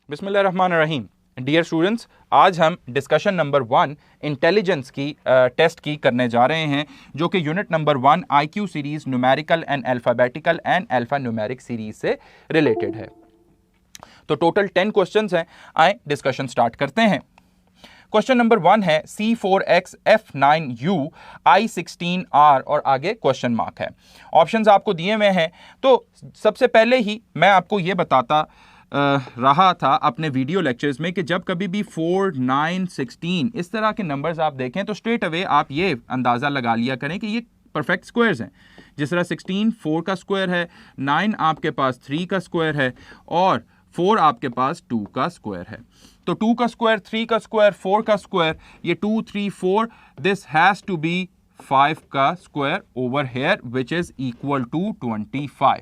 बिस्मिल्लाहिर्रहमानिर्रहीम। Dear students, आज हम डिस्कशन नंबर 1 इंटेलिजेंस की टेस्ट की करने जा रहे हैं, जो कि unit number 1 IQ series numerical and alphabetical and alpha numeric series से रिलेटेड है। तो टोटल 10 क्वेश्चंस हैं। आए डिस्कशन स्टार्ट करते हैं। क्वेश्चन नंबर 1 है C4X F9U I16R और आगे क्वेश्चन मार्क है। ऑप्शंस आपको दिए हुए हैं। तो सबसे पहले ही मैं आपको ये बताता रहा था अपने वीडियो लेक्चर्स में कि जब कभी भी 4, 9, 16 इस तरह के नंबर्स आप देखें तो स्ट्रेट अवे आप ये अंदाज़ा लगा लिया करें कि ये परफेक्ट स्क्वायर्स हैं। जिस तरह 16 4 का स्क्वायर है, 9 आपके पास 3 का स्क्वायर है और 4 आपके पास 2 का स्क्वायर है। तो 2 का स्क्वायर, 3 का स्क्वायर, 4 का स्क्वायर, ये 2, 3, 4, दिस हैज़ टू बी 5 का square over here which is equal to 25।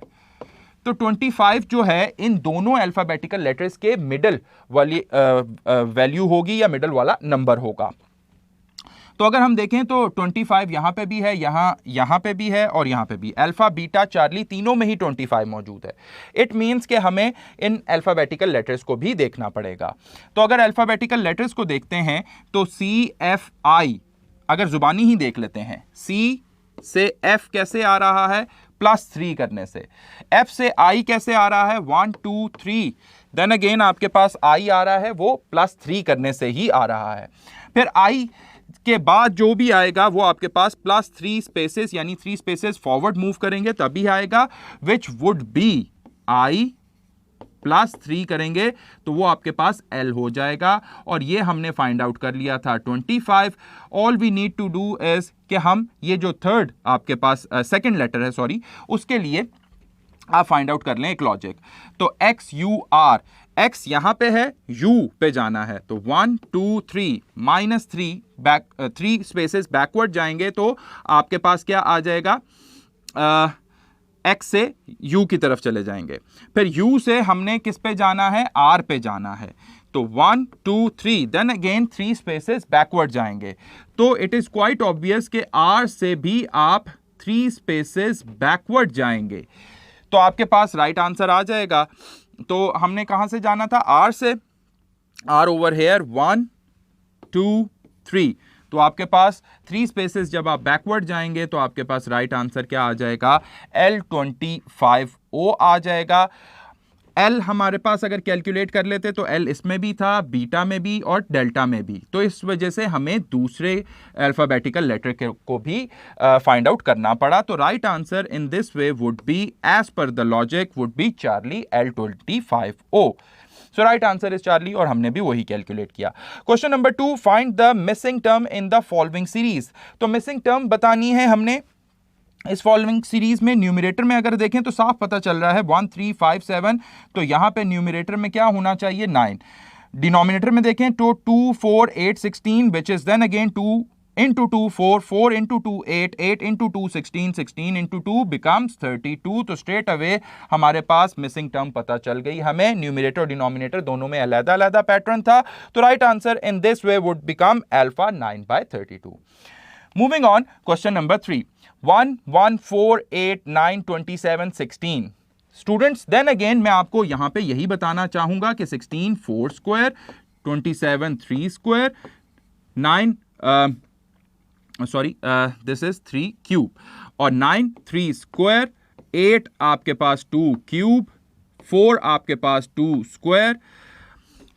तो 25 जो है इन दोनों अल्फाबेटिकल लेटर्स के मिडल वाली वैल्यू होगी या मिडल वाला नंबर होगा। तो अगर हम देखें तो 25 यहाँ पे भी है, यहाँ पे भी है और यहाँ पे भी। अल्फा, बीटा, चार्ली तीनों में ही 25 मौजूद है। इट मीन्स कि हमें इन अल्फाबेटिकल लेटर्स को भी देखना पड़ेगा। तो अगर अल्फाबेटिकल लेटर्स को देखते हैं तो CFI अगर जुबानी ही देख लेते हैं, C से F कैसे आ रहा है? +3 करने से। F से I कैसे आ रहा है? 1, 2, 3। देन अगेन आपके पास I आ रहा है, वो +3 करने से ही आ रहा है। फिर I के बाद जो भी आएगा वो आपके पास +3 स्पेसेस यानी 3 स्पेसेस फॉरवर्ड मूव करेंगे तभी आएगा, विच वुड बी I +3 करेंगे तो वो आपके पास L हो जाएगा। और ये हमने फाइंड आउट कर लिया था 25। All we need to do is कि हम ये जो थर्ड आपके पास सेकंड लेटर है, सॉरी, उसके लिए आप फाइंड आउट कर लें एक लॉजिक। तो XUR, X यहां पे है, U पे जाना है, तो 1, 2, 3 -3 3 स्पेसेस बैकवर्ड जाएंगे तो आपके पास क्या आ जाएगा? X से U की तरफ चले जाएंगे। फिर U से हमने किस पे जाना है? R पे जाना है। तो 1, 2, 3 देन अगेन 3 स्पेसेस बैकवर्ड जाएंगे। तो इट इज क्वाइट ऑब्वियस कि R से भी आप 3 स्पेसेस बैकवर्ड जाएंगे तो आपके पास राइट आंसर आ जाएगा। तो हमने कहां से जाना था? R से। R over here 1, 2, 3। तो आपके पास 3 स्पेसेस जब आप बैकवर्ड जाएंगे तो आपके पास राइट आंसर क्या आ जाएगा? L25O आ जाएगा। L हमारे पास अगर कैलकुलेट कर लेते तो L इसमें भी था, बीटा में भी और डेल्टा में भी। तो इस वजह से हमें दूसरे अल्फाबेटिकल लेटर को भी फाइंड आउट करना पड़ा। तो right answer in this way would be, as per the logic, would be Charlie L25O। So right answer is Charlie और हमने भी वही कैलकुलेट किया। Question number 2, find the missing term in the following series. तो missing term बतानी है हमने इस फॉलोइंग सीरीज में। न्यूमरेटर में अगर देखें तो साफ पता चल रहा है 1, 3, 5, 7। तो यहां पे न्यूमरेटर में क्या होना चाहिए? 9। डिनोमिनेटर में देखें तो 2, 4, 8, 16 which is then again 2 into 2 4, 4 into 2 8, 8 into 2 16, 16 into 2 becomes 32। तो स्ट्रेट अवे हमारे पास मिसिंग टर्म पता चल गई हमें। न्यूमरेटर और डिनोमिनेटर दोनों में अलग अलग पैटर्न था। तो right answer in this way would become alpha 9/32। Moving on, question number 3, 1, 1, 4, 8, 9, 27, 16। Students, then again मैं आपको यहां पे यही बताना चाहूंगा कि 16 4 square, 27 3 square, 9 this is 3 cube और 9 3 स्क्वायर, 8 आपके पास 2 क्यूब, 4 आपके पास 2 स्क्वायर।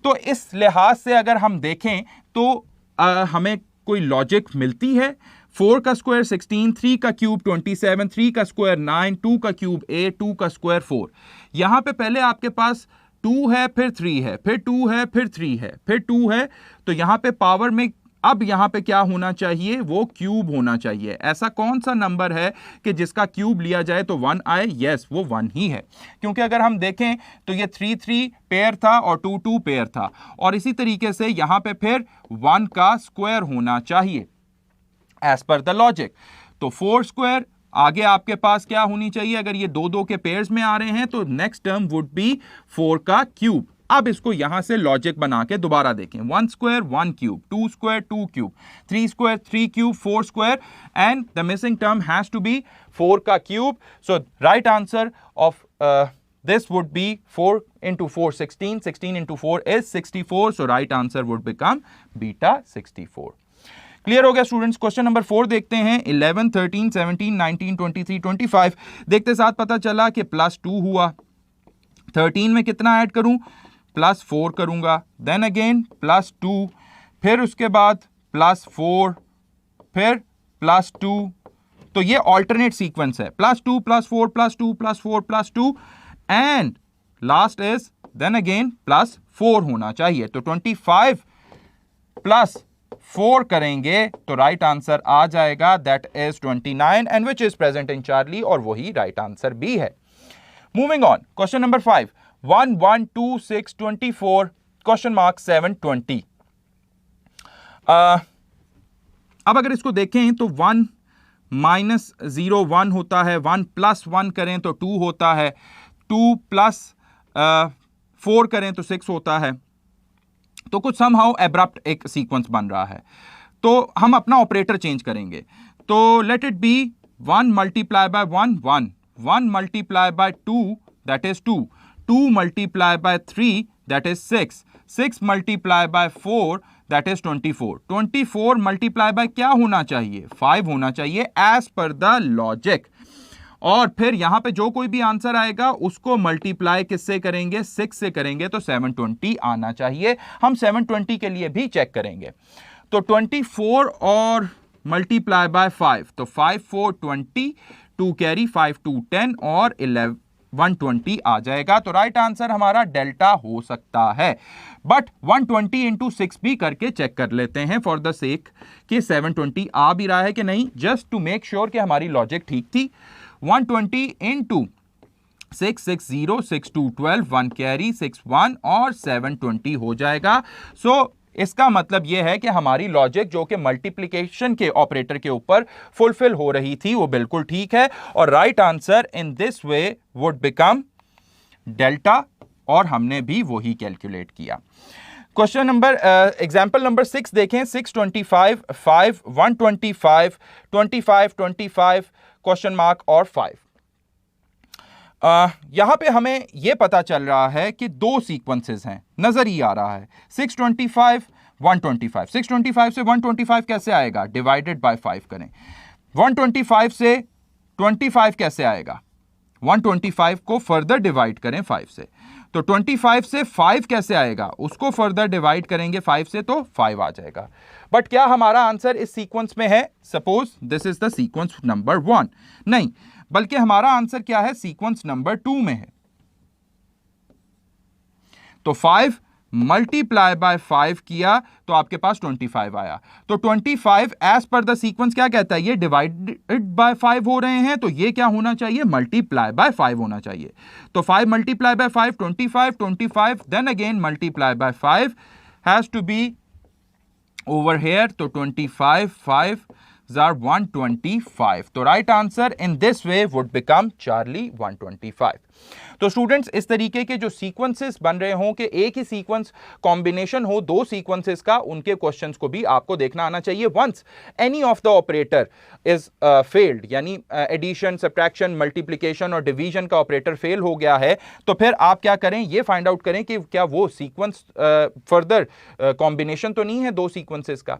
तो इस लिहाज से अगर हम देखें तो हमें कोई लॉजिक मिलती है। 4 का स्क्वायर 16, 3 का क्यूब 27, 3 का स्क्वायर 9, 2 का क्यूब 8, 2 का स्क्वायर 4। यहां पे पहले आपके पास 2 है, फिर 3 है, फिर 2 है, फिर 3 है, फिर 2 है। तो यहां पे पावर में अब यहां पे क्या होना चाहिए? वो क्यूब होना चाहिए। ऐसा कौन सा नंबर है कि जिसका क्यूब लिया जाए तो 1 आए? यस, वो 1 ही है। क्योंकि अगर हम देखें तो ये 3 3 पेयर था और 2 2 पेयर था। और इसी तरीके से यहां पे फिर 1 का स्क्वायर होना चाहिए एज पर द लॉजिक। तो 4 स्क्वायर आगे आपके पास क्या होनी चाहिए? अगर ये 2 2 के पेयर्स में आ रहे हैं तो नेक्स्ट टर्म वुड बी 4 का क्यूब। अब इसको यहां से लॉजिक बना के दोबारा देखें। 1 square 1 cube, 2 square 2 cube, 3 square 3 cube, 4 square and the missing term has to be 4 का cube. So right answer of this would be 4 into 4 16, 16 into 4 is 64, so right answer would become beta 64. Clear हो गया students. Question number 4 देखते हैं। 11, 13, 17, 19, 23, 25 देखते साथ पता चला कि +2 हुआ। 13 में कितना ऐड करूं? +4 करूंगा, देन अगेन +2, फिर उसके बाद +4, फिर +2। तो ये ऑल्टरनेट सीक्वेंस है, +2 +4 +2 +4 +2 and last is then again +4 होना चाहिए। तो 25 +4 करेंगे तो राइट आंसर आ जाएगा, that is 29 and which is present in Charlie, और वही राइट आंसर भी है। Moving on, question number 5, 1 1 2 6 24 question mark 7 20। अब अगर इसको देखें तो 1 -0 1 होता है, 1 + 1 करें तो 2 होता है, 2 + 4 करें तो 6 होता है। तो कुछ समहाउ एब्रप्ट एक सीक्वेंस बन रहा है, तो हम अपना ऑपरेटर चेंज करेंगे। तो let it be 1 × 1 1, 1 × 2 that is 2, 2 × 3 that is 6, 6 × 4 that is 24, 24 × क्या होना चाहिए? 5 होना चाहिए एज पर द लॉजिक। और फिर यहां पे जो कोई भी आंसर आएगा उसको मल्टीप्लाई किससे करेंगे? 6 से करेंगे, तो 720 आना चाहिए। हम 720 के लिए भी चेक करेंगे। तो 24 और मल्टीप्लाई बाय 5, तो 5 4 20, 2 कैरी, 5 2 10 और 11 120 आ जाएगा। तो राइट आंसर हमारा डेल्टा हो सकता है, बट 120 इंटू 6 भी करके चेक कर लेते हैं फॉर द सेक कि 720 आ भी रहा है कि नहीं, जस्ट टू मेक श्योर कि हमारी लॉजिक ठीक थी। 120 इंटू 6 6 0 6 2 12, 1 कैरी, 6 1 और 720 हो जाएगा। सो इसका मतलब यह है कि हमारी लॉजिक जो कि मल्टीप्लिकेशन के ऑपरेटर के ऊपर फुलफिल हो रही थी वो बिल्कुल ठीक है, और right answer in this way would become delta, और हमने भी वही कैलकुलेट किया। क्वेश्चन नंबर एग्जाम्पल नंबर 6 देखें। 6 25 5 125 25 25 क्वेश्चन मार्क और 5। यहां पे हमें यह पता चल रहा है कि दो सीक्वेंसेस हैं, नजर ही आ रहा है। 625 125, 625 से 125 कैसे आएगा? डिवाइडेड बाय 5 करें। 125 से 25 कैसे आएगा? 125 को फर्दर डिवाइड करें 5 से। तो 25 से 5 कैसे आएगा? उसको फर्दर डिवाइड करेंगे 5 से, तो 5 आ जाएगा। बट क्या हमारा आंसर इस सीक्वेंस में है? Suppose this is the sequence number 1, नहीं, बल्कि हमारा आंसर क्या है? सीक्वेंस नंबर 2 में है। तो 5 मल्टीप्लाई बाय 5 किया तो आपके पास 25 आया। तो 25 एज पर द सीक्वेंस क्या कहता है? ये डिवाइडेड बाय 5 हो रहे हैं, तो ये क्या होना चाहिए? मल्टीप्लाई बाय 5 होना चाहिए। तो 5 multiply by 5 25, 25 then again multiply by 5 has to be over here. तो 25 5 125। तो right answer in this way would become Charlie 125। तो स्टूडेंट्स, इस तरीके के जो सीक्वेंसेस बन रहे हों कि एक ही सीक्वेंस कॉम्बिनेशन हो दो सीक्वेंसेस का, उनके क्वेश्चंस को भी आपको देखना आना चाहिए। Once any of the operator is failed, यानी एडिशन, सब्ट्रैक्शन, मल्टीप्लिकेशन और डिवीजन का ऑपरेटर फेल हो गया है, तो फिर आप क्या करें? ये फाइंड आउट करें कि क्या वो सीक्वेंस फर्दर कॉम्बिनेशन तो नहीं है दो सीक्वेंसेस का।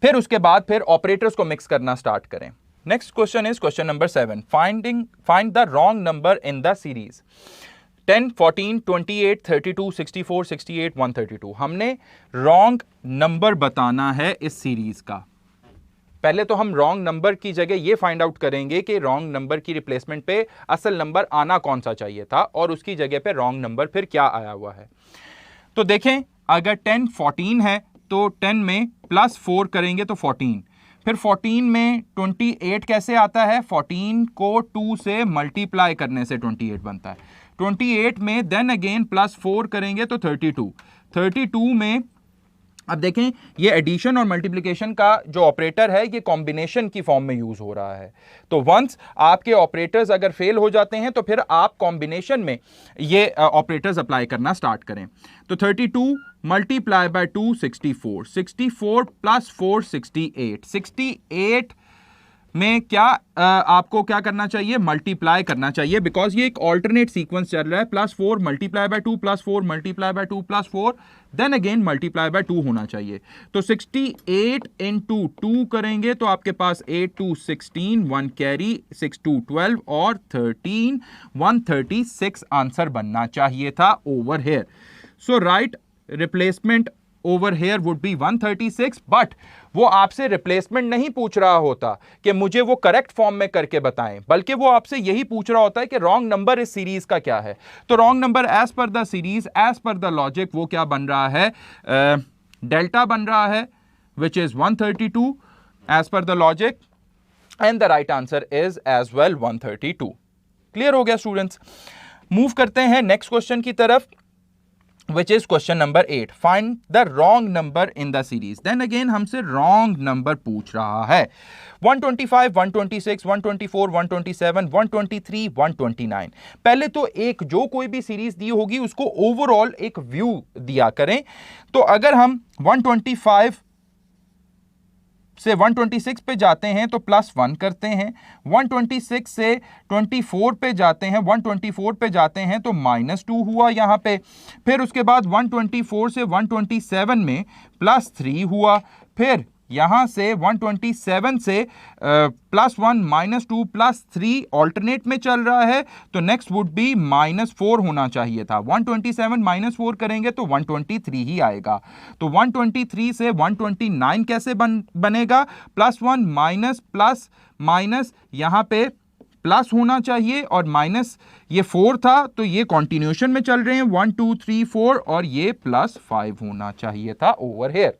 फिर उसके बाद फिर ऑपरेटर्स को मिक्स करना स्टार्ट करें। Next question is question number 7, find the wrong number in the series 10 14 28 32 64 68 132। हमने रॉन्ग नंबर बताना है इस सीरीज का। पहले तो हम रॉन्ग नंबर की जगह ये फाइंड आउट करेंगे कि रॉन्ग नंबर की रिप्लेसमेंट पे असल नंबर आना कौन सा चाहिए था, और उसकी जगह पे रॉन्ग नंबर फिर क्या आया हुआ है। तो देखें, अगर 10 14 है तो 10 में +4 करेंगे तो 14, फिर 14 में 28 कैसे आता है? 14 को 2 से मल्टीप्लाई करने से 28 बनता है। 28 में देन अगेन +4 करेंगे तो 32, 32 में अब देखें ये एडिशन और मल्टीप्लिकेशन का जो ऑपरेटर है ये कॉम्बिनेशन की फॉर्म में यूज हो रहा है। तो वंस आपके ऑपरेटर्स अगर फेल हो जाते हैं तो फिर आप कॉम्बिनेशन में ये ऑपरेटर्स अप्लाई करना स्टार्ट करें। तो 32 मल्टीप्लाई बाय 2 64, 64 + 4 68, 68 में क्या आपको क्या करना चाहिए, मल्टीप्लाई करना चाहिए, बिकॉज ये एक ऑल्टरनेट सीक्वेंस चल रहा है, +4 multiply by 2 +4 multiply by 2 +4 then again multiply by 2 होना चाहिए। तो 68 इंटू 2 करेंगे तो आपके पास 8 2 16, 1 कैरी, 6 2 12 और 13 136 आंसर बनना चाहिए था over here. So right replacement over here would be 136, but वो आपसे रिप्लेसमेंट नहीं पूछ रहा होता कि मुझे वो करेक्ट फॉर्म में करके बताएं, बल्कि वो आपसे यही पूछ रहा होता है कि रॉन्ग नंबर इस सीरीज का क्या है। तो wrong number as per the series, as per the logic, वो क्या बन रहा है, डेल्टा बन रहा है, which is 132 as per the logic, and the right answer is as well 132। Clear हो गया स्टूडेंट्स? मूव करते हैं नेक्स्ट क्वेश्चन की तरफ, which is question number 8. Find the wrong number in the series. Then again हमसे wrong number पूछ रहा है। 125, 126, 124, 127, 123, 129। पहले तो एक जो कोई भी सीरीज दी होगी उसको ओवरऑल एक व्यू दिया करें। तो अगर हम 125 से 126 पे जाते हैं तो +1 करते हैं, 126 से 24 पे जाते हैं, 124 पे जाते हैं तो -2 हुआ यहां पे। फिर उसके बाद 124 से 127 में +3 हुआ। फिर यहां से 127 से +1 -2 +3 ऑल्टरनेट में चल रहा है, तो नेक्स्ट वुड बी -4 होना चाहिए था। 127 -4 करेंगे तो 123 ही आएगा। तो 123 से 129 कैसे बनेगा, +1 माइनस प्लस माइनस, यहां पे प्लस होना चाहिए और माइनस ये 4 था तो ये कॉन्टिन्यूशन में चल रहे हैं 1 2 3 4 और ये +5 होना चाहिए था ओवर हेयर।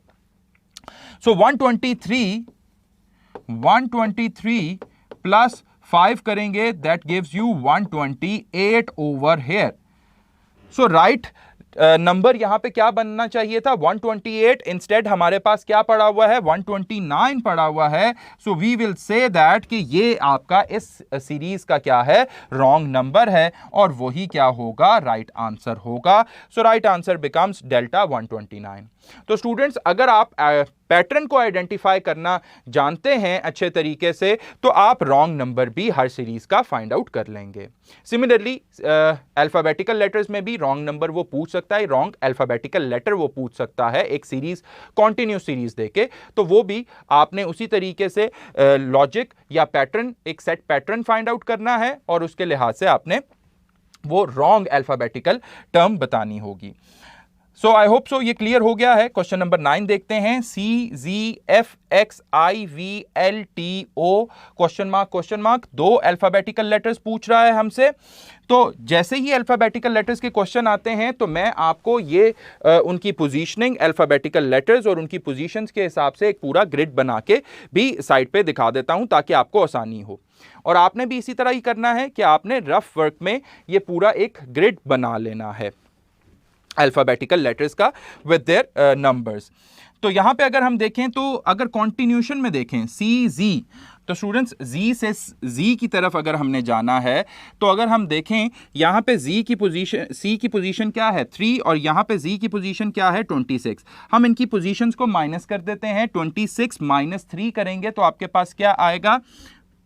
So 123 plus 5 करेंगे, that gives you 128 over here. So right number यहां पे क्या बनना चाहिए था, 128। इंस्टेड हमारे पास क्या पड़ा हुआ है, 129 पड़ा हुआ है। So we will say that कि ये आपका इस सीरीज का क्या है, रॉन्ग नंबर है, और वही क्या होगा, राइट आंसर होगा। सो राइट आंसर बिकम्स डेल्टा 129। तो स्टूडेंट्स, अगर आप पैटर्न को आइडेंटिफाई करना जानते हैं अच्छे तरीके से, तो आप रॉन्ग नंबर भी हर सीरीज का फाइंड आउट कर लेंगे। सिमिलरली अल्फाबेटिकल लेटर्स में भी रॉन्ग नंबर वो पूछ सकता है, रॉन्ग अल्फाबेटिकल लेटर वो पूछ सकता है एक सीरीज, कॉन्टिन्यूस सीरीज देके, तो वो भी आपने उसी तरीके से लॉजिक या पैटर्न, एक सेट पैटर्न फाइंड आउट करना है और उसके लिहाज से आपने वो रॉन्ग अल्फाबेटिकल टर्म बतानी होगी। सो आई होप सो ये क्लियर हो गया है। क्वेश्चन नंबर 9 देखते हैं। CZFXIVLTO question mark 2 alphabetical letters पूछ रहा है हमसे। तो जैसे ही अल्फाबेटिकल लेटर्स के क्वेश्चन आते हैं तो मैं आपको ये उनकी पोजीशनिंग, अल्फाबेटिकल लेटर्स और उनकी पोजीशंस के हिसाब से एक पूरा ग्रिड बना के भी साइड पे दिखा देता हूं ताकि आपको आसानी हो। और आपने भी इसी तरह ही करना है कि आपने रफ वर्क में ये पूरा एक ग्रिड बना लेना है अल्फाबेटिकल लेटर्स का विद देयर नंबर्स। तो यहां पे अगर हम देखें तो अगर कॉन्टिन्यूशन में देखें CZ, तो स्टूडेंट्स Z से Z की तरफ अगर हमने जाना है तो अगर हम देखें यहां पे Z की पोजीशन, C की पोजीशन क्या है 3 और यहां पे Z की पोजीशन क्या है 26। हम इनकी पोजीशंस को माइनस कर देते हैं, 26 - 3 करेंगे तो आपके पास क्या आएगा,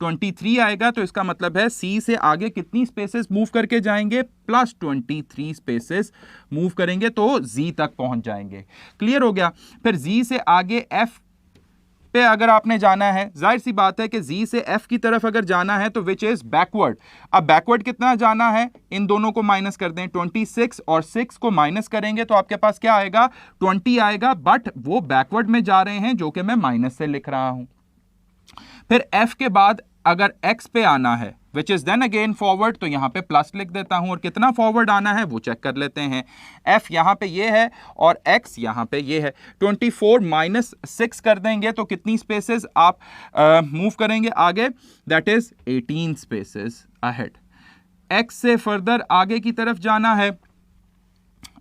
23 आएगा। तो इसका मतलब है C से आगे कितनी स्पेसेस मूव करके जाएंगे, +23 स्पेसेस मूव करेंगे तो Z तक पहुंच जाएंगे। क्लियर हो गया। फिर Z से आगे F पे अगर आपने जाना है, जाहिर सी बात है कि Z से F की तरफ अगर जाना है तो विच इज बैकवर्ड। अब बैकवर्ड कितना जाना है, इन दोनों को माइनस कर दें, 26 और 6 को माइनस करेंगे तो आपके पास क्या आएगा, 20 आएगा, बट वो बैकवर्ड में जा रहे हैं जो कि मैं माइनस से लिख रहा हूं। फिर F के बाद अगर X पे आना है which is then again forward, तो यहां पे प्लस लिख देता हूं, और कितना फॉरवर्ड आना है वो चेक कर लेते हैं। F यहां पे ये है और X यहां पे ये है, 24 - 6 कर देंगे तो कितनी स्पेसेस आप मूव करेंगे आगे, that is 18 spaces ahead. X से फर्दर आगे की तरफ जाना है,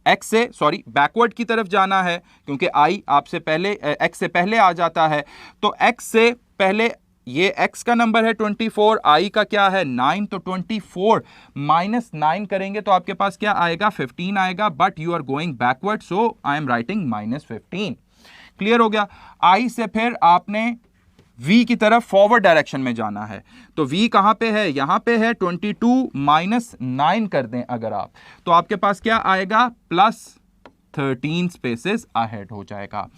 बैकवर्ड की तरफ जाना है क्योंकि I आपसे पहले X से पहले आ जाता है, तो X से पहले ये X का नंबर है 24, I का क्या है 9, तो 24 - 9 करेंगे तो आपके पास क्या आएगा, 15 आएगा, but you are going backward so I am writing -15। Clear हो गया। I से फिर आपने V की तरफ फॉरवर्ड डायरेक्शन में जाना है। तो V कहां पे है, यहां पे है। 22 माइनस 9 कर दें अगर आप, तो आपके पास क्या आएगा, प्लस 13 स्पेसेस अहेड हो जाएगा।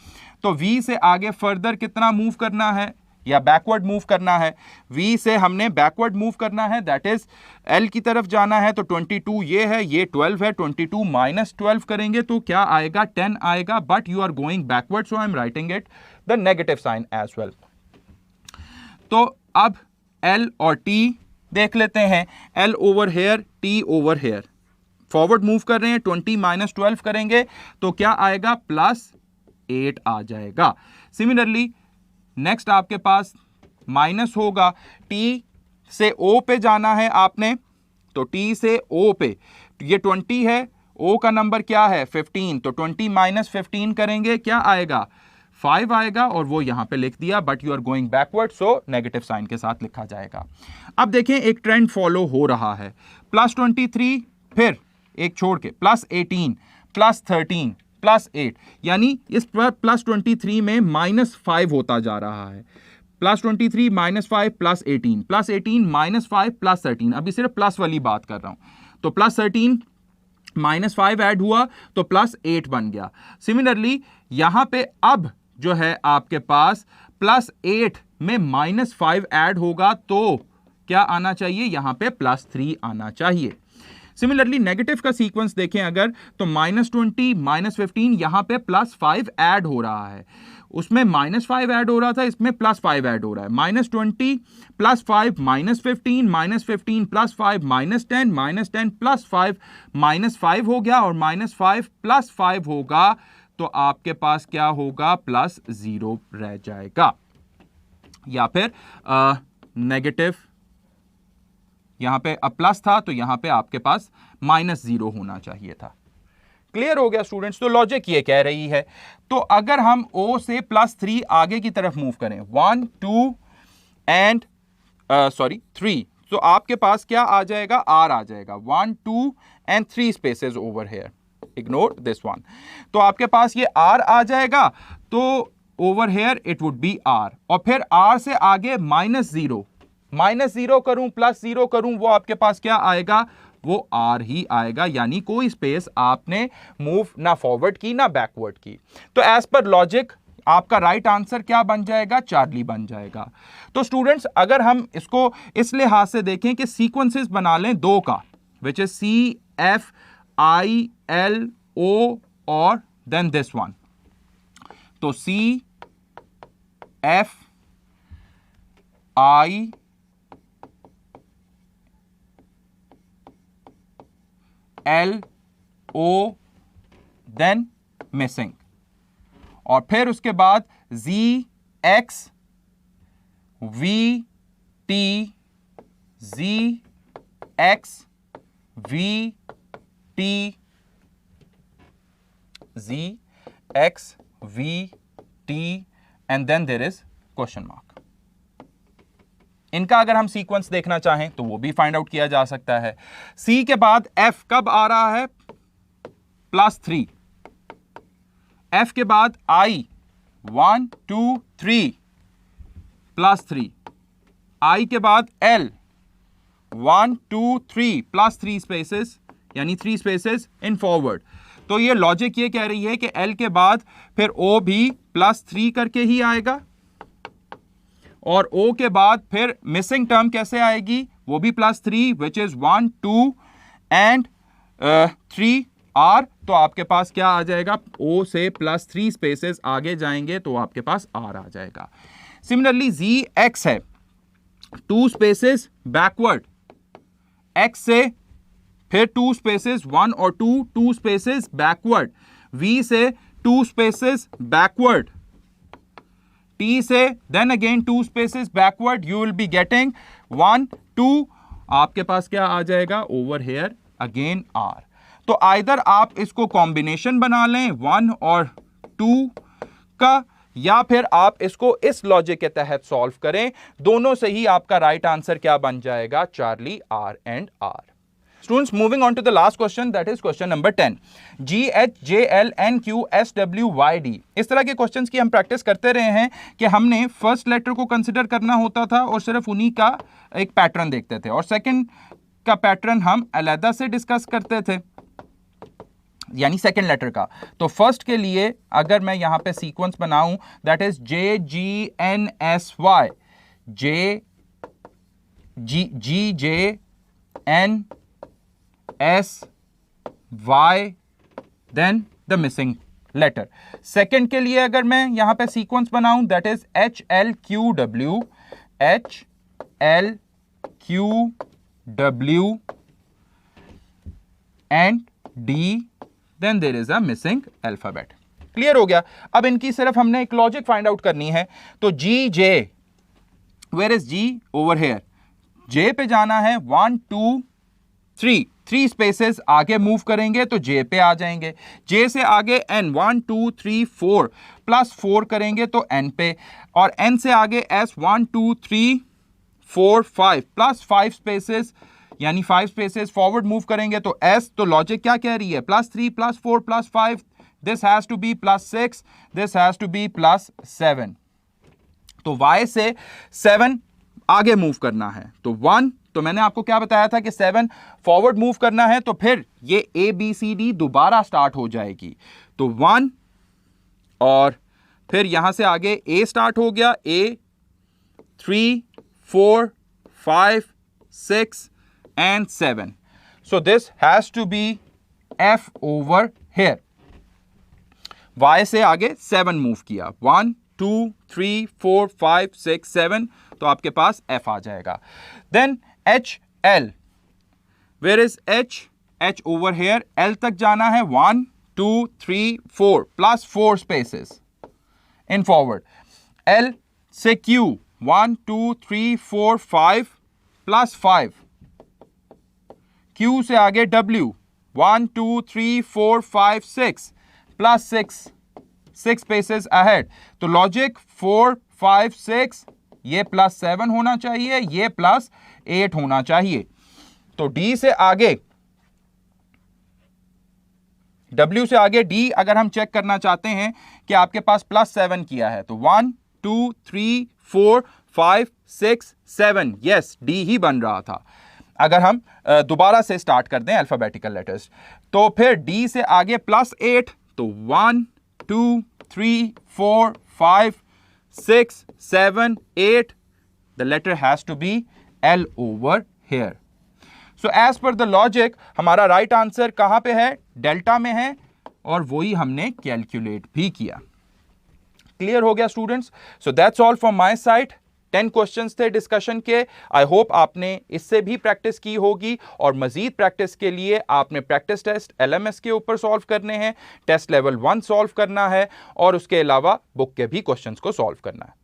तो V से आगे फर्दर कितना मूव करना है या बैकवर्ड मूव करना है, V से हमने बैकवर्ड मूव करना है, दैट इज L की तरफ जाना है। तो 22 ये है, ये 12 है, 22 माइनस 12 करेंगे तो क्या आएगा, 10 आएगा, but you are going backward, so I am writing it the negative sign as well. तो अब L और T देख लेते हैं, L over here, T over here, forward move कर रहे हैं, 20 माइनस 12 करेंगे तो क्या आएगा, प्लस 8 आ जाएगा। सिमिलरली नेक्स्ट आपके पास माइनस होगा, T से O पे जाना है आपने, तो T से O पे ये 20 है, O का नंबर क्या है 15, तो 20 माइनस 15 करेंगे, क्या आएगा 5 आएगा, और वो यहां पे लिख दिया, but you are going backward, so negative sign के साथ लिखा जाएगा। अब देखें एक ट्रेंड फॉलो हो रहा है, प्लस 23, फिर एक छोड़ के प्लस 18, प्लस 13, प्लस 8, यानी इस पर प्लस 23 में माइनस 5 होता जा रहा है। Plus 23 minus 5 plus 18, plus 18 minus 5 plus 13, अभी सिर्फ प्लस वाली बात कर रहा हूं। तो प्लस 13 माइनस 5 ऐड हुआ तो प्लस 8 बन गया। सिमिलरली यहां पे अब जो है आपके पास प्लस 8 में माइनस 5 ऐड होगा तो क्या आना चाहिए, यहां पे प्लस 3 आना चाहिए। सिमिलरली नेगेटिव का सीक्वेंस देखें अगर, तो माइनस 20 माइनस 15, यहां पे प्लस 5 ऐड हो रहा है, उसमें माइनस 5 ऐड हो रहा था, इसमें प्लस 5 ऐड हो रहा है। Minus 20 plus 5 minus 15, minus 15 plus 5 minus 10, minus 10 plus 5 minus 5 हो गया, और माइनस 5 प्लस 5 होगा तो आपके पास क्या होगा, प्लस 0 रह जाएगा, या फिर नेगेटिव, यहां पे अब प्लस था तो यहां पे आपके पास माइनस 0 होना चाहिए था। क्लियर हो गया स्टूडेंट्स? तो लॉजिक ये कह रही है, तो अगर हम O से प्लस 3 आगे की तरफ मूव करें, 1 2 एंड 3, तो आपके पास क्या आ जाएगा, R आ जाएगा, 1 2 and 3 spaces over here, ignore this one. तो आपके पास ये R आ जाएगा, तो over here it would be R, और फिर R से आगे माइनस 0 करूं प्लस 0 करूं, वो आपके पास क्या आएगा, वो R ही आएगा, यानी कोई स्पेस आपने मूव ना फॉरवर्ड की ना बैकवर्ड की। तो एज पर लॉजिक आपका राइट आंसर क्या बन जाएगा, चार्ली बन जाएगा। तो स्टूडेंट्स अगर हम इसको इस लिहाज से देखें कि सीक्वेंसेस बना लें दो का, विच इज CFILO और देन दिस वन, तो CFILO देन मिसिंग, और फिर उसके बाद ZXVT and then there is question mark. इनका अगर हम सीक्वेंस देखना चाहें तो वो भी फाइंड आउट किया जा सकता है। C के बाद F कब आ रहा है, प्लस 3, F के बाद I 1 2 3 प्लस 3, I के बाद L 1 2 3 प्लस 3 स्पेसेस, यानी 3 स्पेसेस इन फॉरवर्ड। तो ये लॉजिक ये कह रही है कि L के बाद फिर O भी प्लस 3 करके ही आएगा, और O के बाद फिर मिसिंग टर्म कैसे आएगी, वो भी plus 3, which is 1 2 and 3 R। तो आपके पास क्या आ जाएगा, O से प्लस 3 स्पेसेस आगे जाएंगे तो आपके पास R आ जाएगा। सिमिलरली ZX है 2 स्पेसेस बैकवर्ड, X से फिर 2 स्पेसेस 1 और 2 स्पेसेस बैकवर्ड, V से 2 स्पेसेस बैकवर्ड, T से then again 2 spaces backward, you will be getting 1 2, आपके पास क्या आ जाएगा, ओवर हेयर अगेन R। तो आइदर आप इसको कॉम्बिनेशन बना लें 1 और 2 का, या फिर आप इसको इस लॉजिक के तहत सॉल्व करें, दोनों से ही आपका राइट आंसर क्या बन जाएगा, Charlie R and R। Students, moving on to the last question, that is question number 10. G, H, J, L, N, Q, S, W, Y, D. इस तरह के क्वेश्चंस की हम प्रैक्टिस करते रहे हैं कि हमने फर्स्ट लेटर को कंसिडर करना होता था और सिर्फ उन्हीं का एक पैटर्न देखते थे, और सेकंड का पैटर्न हम अलग से डिस्कस करते थे, यानी सेकंड लेटर का. तो फर्स्ट के लिए अगर मैं यहां पे सीक्वेंस बनाऊं, that is J, G, N, S, Y. J, G, J, N, S, Y, then the missing letter. Second के लिए अगर मैं यहां पे सीक्वेंस बनाऊं, that is H, L, Q, W, H, L, Q, W, and D, then there is a missing alphabet. Clear हो गया. अब इनकी सिर्फ हमने एक लॉजिक फाइंड आउट करनी है. तो G, J, where is G? over here. J पे जाना है 1 2 3 3 स्पेसेस आगे मूव करेंगे तो J पे आ जाएंगे. J से आगे N 1 2 3 4 प्लस 4 करेंगे तो N पे, और N से आगे S 1 2 3 4 5 प्लस 5 स्पेसेस, यानी 5 स्पेसेस फॉरवर्ड मूव करेंगे तो S. तो लॉजिक क्या कह रही है? +3 +4 +5, this has to be +6, this has to be +7. तो Y से 7 आगे मूव करना है तो 1. तो मैंने आपको क्या बताया था कि 7 फॉरवर्ड मूव करना है, तो फिर ये ABCD दोबारा स्टार्ट हो जाएगी. तो 1, और फिर यहां से आगे A स्टार्ट हो गया, A 3 4 5 6 and 7. So this has to be F over here. Y से आगे 7 मूव किया, 1 2 3 4 5 6 7, तो आपके पास F आ जाएगा. Then H, L, where is H? H over here. L तक जाना है 1 2 3 4 plus 4 spaces in forward. L से Q 1 2 3 4 5 प्लस 5. Q से आगे W 1 2 3 4 5 6 प्लस 6 स्पेसेस अहेड. तो लॉजिक 4 5 6, ये +7 होना चाहिए, ये +8 होना चाहिए. तो D से आगे, W से आगे D अगर हम चेक करना चाहते हैं कि आपके पास +7 किया है, तो 1 2 3 4 5 6 7, यस D ही बन रहा था. अगर हम दोबारा से स्टार्ट कर दें अल्फाबेटिकल लेटर्स, तो फिर D से आगे +8, तो 1 2 3 4 5 6 7 8, the letter has to be L over here. So as per the logic, हमारा राइट आंसर कहां पे है? डेल्टा में है, और वही हमने कैलकुलेट भी किया. क्लियर हो गया students? So that's all from my side. 10 questions थे डिस्कशन के. आई होप आपने इससे भी प्रैक्टिस की होगी, और मजीद प्रैक्टिस के लिए आपने प्रैक्टिस टेस्ट LMS के ऊपर सॉल्व करने हैं, टेस्ट लेवल 1 सॉल्व करना है, और उसके अलावा बुक के भी क्वेश्चंस को सॉल्व करना है.